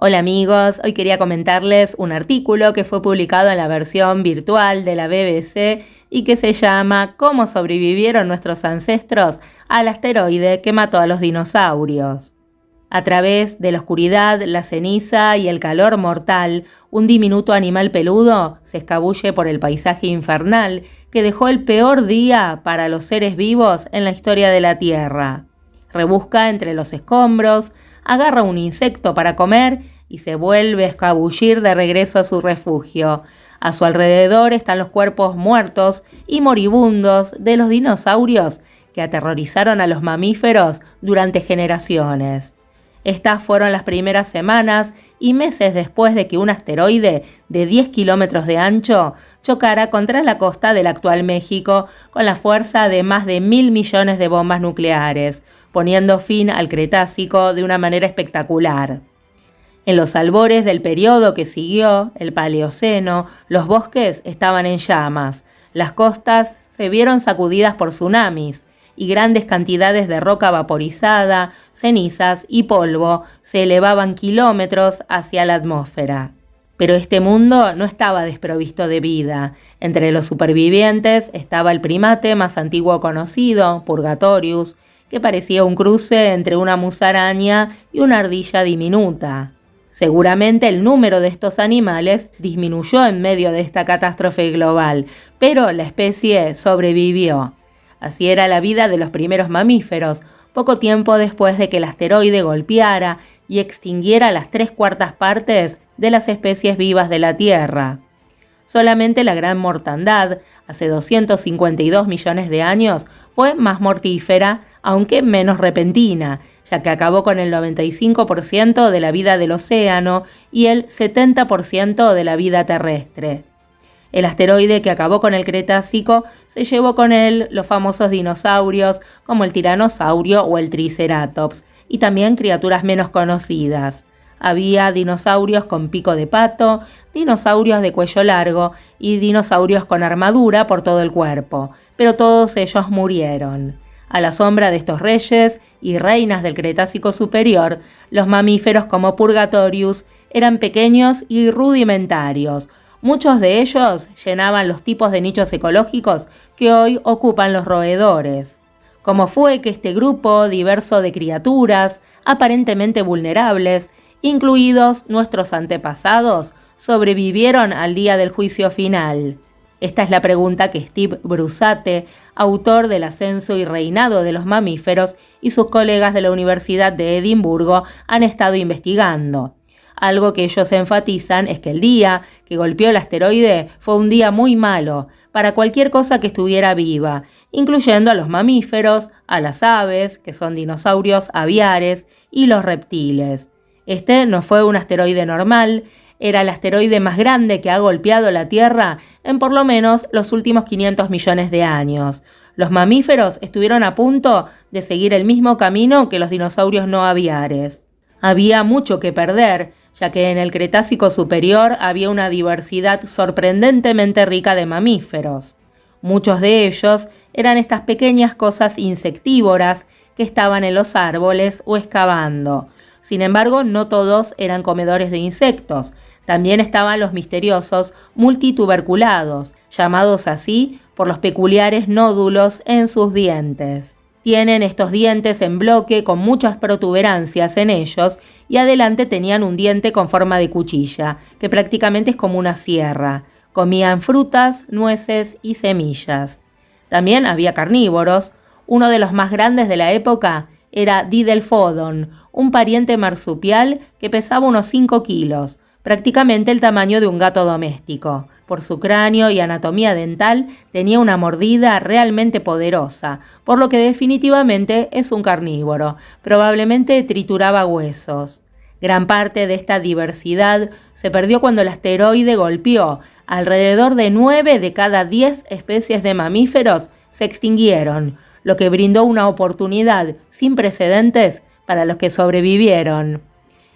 Hola amigos, hoy quería comentarles un artículo que fue publicado en la versión virtual de la BBC y que se llama ¿Cómo sobrevivieron nuestros ancestros al asteroide que mató a los dinosaurios? A través de la oscuridad, la ceniza y el calor mortal, un diminuto animal peludo se escabulle por el paisaje infernal que dejó el peor día para los seres vivos en la historia de la Tierra. Rebusca entre los escombros, agarra un insecto para comer y se vuelve a escabullir de regreso a su refugio. A su alrededor están los cuerpos muertos y moribundos de los dinosaurios que aterrorizaron a los mamíferos durante generaciones. Estas fueron las primeras semanas y meses después de que un asteroide de 10 kilómetros de ancho chocara contra la costa del actual México con la fuerza de más de 1.000 millones de bombas nucleares, poniendo fin al Cretácico de una manera espectacular. En los albores del periodo que siguió, el Paleoceno, los bosques estaban en llamas, las costas se vieron sacudidas por tsunamis y grandes cantidades de roca vaporizada, cenizas y polvo se elevaban kilómetros hacia la atmósfera. Pero este mundo no estaba desprovisto de vida. Entre los supervivientes estaba el primate más antiguo conocido, Purgatorius, que parecía un cruce entre una musaraña y una ardilla diminuta. Seguramente el número de estos animales disminuyó en medio de esta catástrofe global, pero la especie sobrevivió. Así era la vida de los primeros mamíferos, poco tiempo después de que el asteroide golpeara y extinguiera las 3/4 partes de las especies vivas de la Tierra. Solamente la gran mortandad, hace 252 millones de años, fue más mortífera, aunque menos repentina, ya que acabó con el 95% de la vida del océano y el 70% de la vida terrestre. El asteroide que acabó con el Cretácico se llevó con él los famosos dinosaurios como el tiranosaurio o el triceratops, y también criaturas menos conocidas. Había dinosaurios con pico de pato, dinosaurios de cuello largo y dinosaurios con armadura por todo el cuerpo, pero todos ellos murieron. A la sombra de estos reyes y reinas del Cretácico superior, los mamíferos como Purgatorius eran pequeños y rudimentarios. Muchos de ellos llenaban los tipos de nichos ecológicos que hoy ocupan los roedores. ¿Cómo fue que este grupo diverso de criaturas, aparentemente vulnerables, incluidos nuestros antepasados, sobrevivieron al día del juicio final? Esta es la pregunta que Steve Brusatte, autor del Ascenso y Reinado de los Mamíferos, y sus colegas de la Universidad de Edimburgo han estado investigando. Algo que ellos enfatizan es que el día que golpeó el asteroide fue un día muy malo para cualquier cosa que estuviera viva, incluyendo a los mamíferos, a las aves, que son dinosaurios aviares, y los reptiles. Este no fue un asteroide normal, era el asteroide más grande que ha golpeado la Tierra en por lo menos los últimos 500 millones de años. Los mamíferos estuvieron a punto de seguir el mismo camino que los dinosaurios no aviares. Había mucho que perder, ya que en el Cretácico superior había una diversidad sorprendentemente rica de mamíferos. Muchos de ellos eran estas pequeñas cosas insectívoras que estaban en los árboles o excavando. Sin embargo, no todos eran comedores de insectos. También estaban los misteriosos multituberculados, llamados así por los peculiares nódulos en sus dientes. Tienen estos dientes en bloque con muchas protuberancias en ellos y adelante tenían un diente con forma de cuchilla, que prácticamente es como una sierra. Comían frutas, nueces y semillas. También había carnívoros. Uno de los más grandes de la época era Didelphodon, un pariente marsupial que pesaba unos 5 kilos, prácticamente el tamaño de un gato doméstico. Por su cráneo y anatomía dental tenía una mordida realmente poderosa, por lo que definitivamente es un carnívoro. Probablemente trituraba huesos. Gran parte de esta diversidad se perdió cuando el asteroide golpeó. Alrededor de 9 de cada 10 especies de mamíferos se extinguieron, lo que brindó una oportunidad sin precedentes para los que sobrevivieron.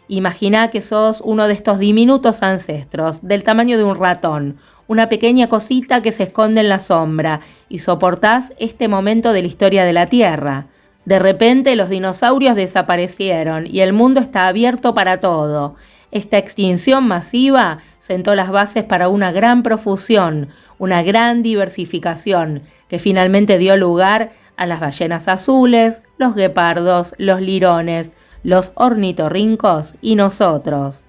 Imagina que sos uno de estos diminutos ancestros, del tamaño de un ratón, una pequeña cosita que se esconde en la sombra, y soportás este momento de la historia de la Tierra. De repente los dinosaurios desaparecieron y el mundo está abierto para todo. Esta extinción masiva sentó las bases para una gran profusión, una gran diversificación, que finalmente dio lugar a las ballenas azules, los guepardos, los lirones, los ornitorrincos y nosotros.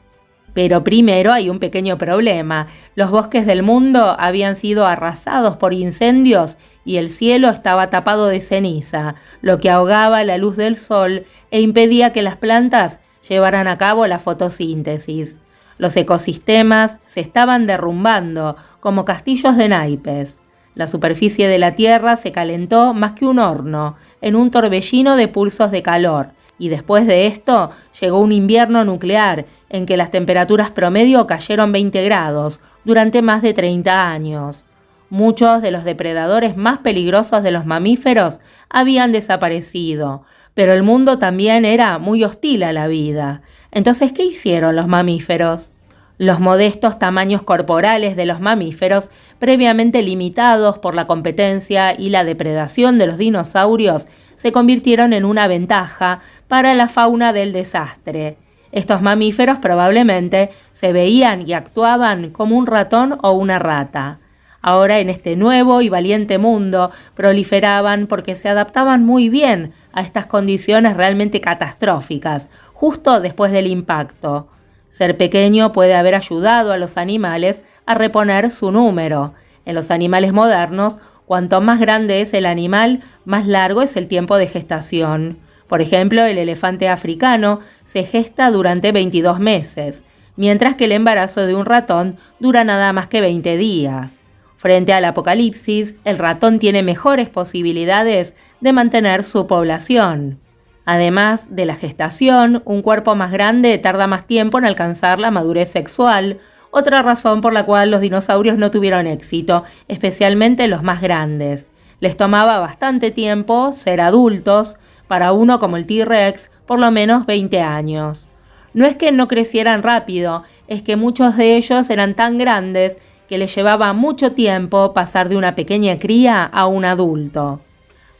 Pero primero hay un pequeño problema. Los bosques del mundo habían sido arrasados por incendios y el cielo estaba tapado de ceniza, lo que ahogaba la luz del sol e impedía que las plantas llevaran a cabo la fotosíntesis. Los ecosistemas se estaban derrumbando como castillos de naipes. La superficie de la Tierra se calentó más que un horno, en un torbellino de pulsos de calor, y después de esto llegó un invierno nuclear en que las temperaturas promedio cayeron 20 grados durante más de 30 años. Muchos de los depredadores más peligrosos de los mamíferos habían desaparecido, pero el mundo también era muy hostil a la vida. Entonces, ¿qué hicieron los mamíferos? Los modestos tamaños corporales de los mamíferos, previamente limitados por la competencia y la depredación de los dinosaurios, se convirtieron en una ventaja para la fauna del desastre. Estos mamíferos probablemente se veían y actuaban como un ratón o una rata. Ahora, en este nuevo y valiente mundo, proliferaban porque se adaptaban muy bien a estas condiciones realmente catastróficas, justo después del impacto. Ser pequeño puede haber ayudado a los animales a reponer su número. En los animales modernos, cuanto más grande es el animal, más largo es el tiempo de gestación. Por ejemplo, el elefante africano se gesta durante 22 meses, mientras que el embarazo de un ratón dura nada más que 20 días. Frente al apocalipsis, el ratón tiene mejores posibilidades de mantener su población. Además de la gestación, un cuerpo más grande tarda más tiempo en alcanzar la madurez sexual, otra razón por la cual los dinosaurios no tuvieron éxito, especialmente los más grandes. Les tomaba bastante tiempo ser adultos, para uno como el T-Rex, por lo menos 20 años. No es que no crecieran rápido, es que muchos de ellos eran tan grandes que les llevaba mucho tiempo pasar de una pequeña cría a un adulto.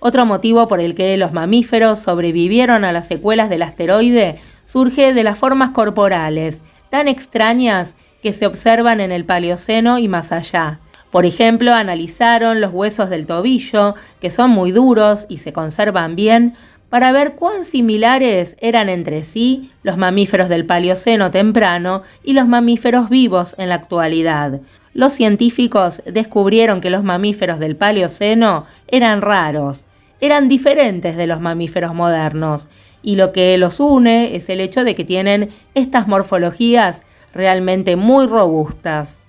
Otro motivo por el que los mamíferos sobrevivieron a las secuelas del asteroide surge de las formas corporales, tan extrañas que se observan en el Paleoceno y más allá. Por ejemplo, analizaron los huesos del tobillo, que son muy duros y se conservan bien, para ver cuán similares eran entre sí los mamíferos del Paleoceno temprano y los mamíferos vivos en la actualidad. Los científicos descubrieron que los mamíferos del Paleoceno eran raros, eran diferentes de los mamíferos modernos, y lo que los une es el hecho de que tienen estas morfologías realmente muy robustas.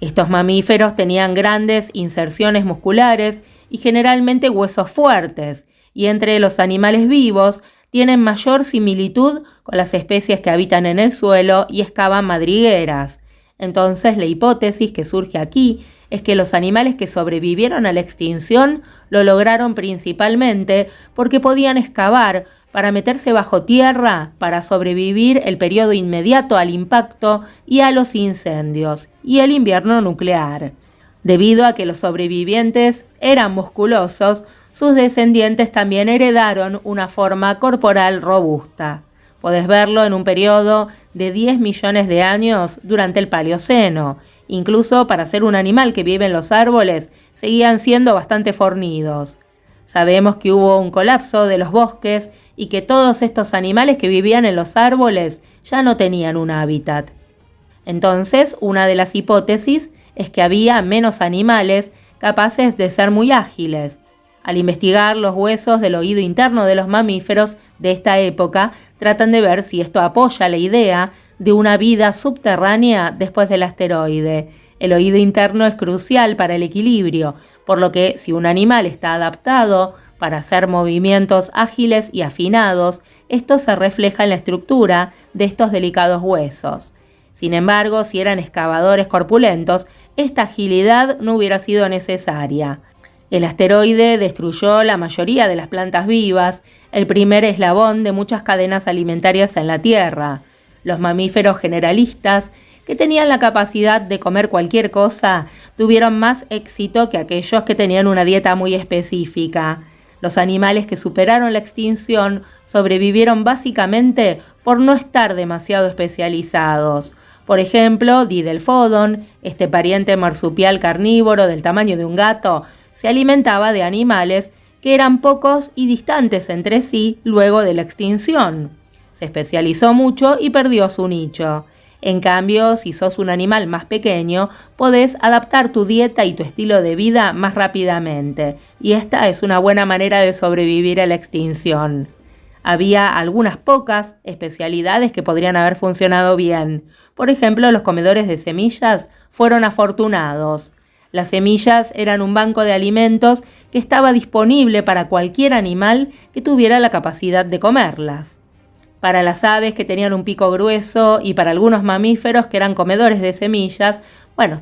Estos mamíferos tenían grandes inserciones musculares y generalmente huesos fuertes, y entre los animales vivos tienen mayor similitud con las especies que habitan en el suelo y excavan madrigueras. Entonces, la hipótesis que surge aquí es que los animales que sobrevivieron a la extinción lo lograron principalmente porque podían excavar para meterse bajo tierra para sobrevivir el periodo inmediato al impacto y a los incendios y el invierno nuclear. Debido a que los sobrevivientes eran musculosos, sus descendientes también heredaron una forma corporal robusta. Podés verlo en un periodo de 10 millones de años durante el Paleoceno. Incluso para ser un animal que vive en los árboles, seguían siendo bastante fornidos. Sabemos que hubo un colapso de los bosques y que todos estos animales que vivían en los árboles ya no tenían un hábitat. Entonces, una de las hipótesis es que había menos animales capaces de ser muy ágiles. Al investigar los huesos del oído interno de los mamíferos de esta época, tratan de ver si esto apoya la idea de una vida subterránea después del asteroide. El oído interno es crucial para el equilibrio, por lo que si un animal está adaptado para hacer movimientos ágiles y afinados, esto se refleja en la estructura de estos delicados huesos. Sin embargo, si eran excavadores corpulentos, esta agilidad no hubiera sido necesaria. El asteroide destruyó la mayoría de las plantas vivas, el primer eslabón de muchas cadenas alimentarias en la Tierra. Los mamíferos generalistas, que tenían la capacidad de comer cualquier cosa, tuvieron más éxito que aquellos que tenían una dieta muy específica. Los animales que superaron la extinción sobrevivieron básicamente por no estar demasiado especializados. Por ejemplo, Didelphodon, este pariente marsupial carnívoro del tamaño de un gato, se alimentaba de animales que eran pocos y distantes entre sí luego de la extinción. Se especializó mucho y perdió su nicho. En cambio, si sos un animal más pequeño, podés adaptar tu dieta y tu estilo de vida más rápidamente, y esta es una buena manera de sobrevivir a la extinción. Había algunas pocas especialidades que podrían haber funcionado bien. Por ejemplo, los comedores de semillas fueron afortunados. Las semillas eran un banco de alimentos que estaba disponible para cualquier animal que tuviera la capacidad de comerlas. Para las aves que tenían un pico grueso y para algunos mamíferos que eran comedores de semillas,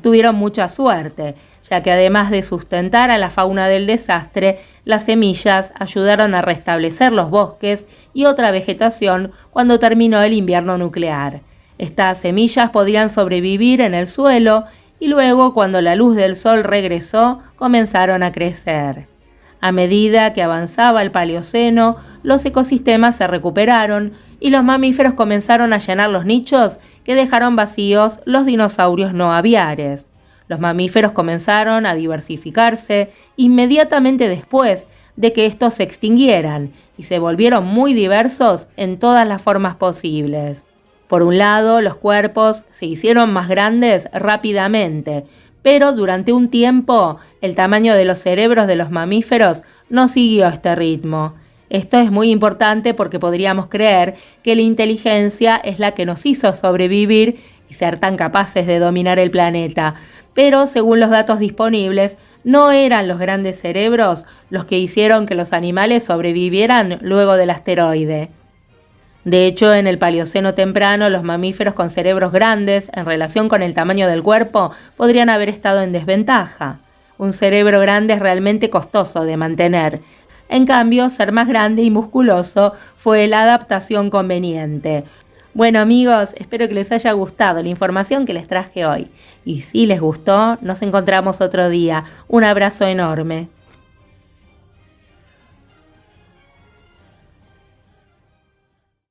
tuvieron mucha suerte, ya que además de sustentar a la fauna del desastre, las semillas ayudaron a restablecer los bosques y otra vegetación cuando terminó el invierno nuclear. Estas semillas podían sobrevivir en el suelo y luego, cuando la luz del sol regresó, comenzaron a crecer. A medida que avanzaba el Paleoceno, los ecosistemas se recuperaron y los mamíferos comenzaron a llenar los nichos que dejaron vacíos los dinosaurios no aviares. Los mamíferos comenzaron a diversificarse inmediatamente después de que estos se extinguieran y se volvieron muy diversos en todas las formas posibles. Por un lado, los cuerpos se hicieron más grandes rápidamente, pero durante un tiempo el tamaño de los cerebros de los mamíferos no siguió este ritmo. Esto es muy importante porque podríamos creer que la inteligencia es la que nos hizo sobrevivir y ser tan capaces de dominar el planeta, pero según los datos disponibles, no eran los grandes cerebros los que hicieron que los animales sobrevivieran luego del asteroide. De hecho, en el Paleoceno temprano, los mamíferos con cerebros grandes, en relación con el tamaño del cuerpo, podrían haber estado en desventaja. Un cerebro grande es realmente costoso de mantener. En cambio, ser más grande y musculoso fue la adaptación conveniente. Bueno amigos, espero que les haya gustado la información que les traje hoy. Y si les gustó, nos encontramos otro día. Un abrazo enorme.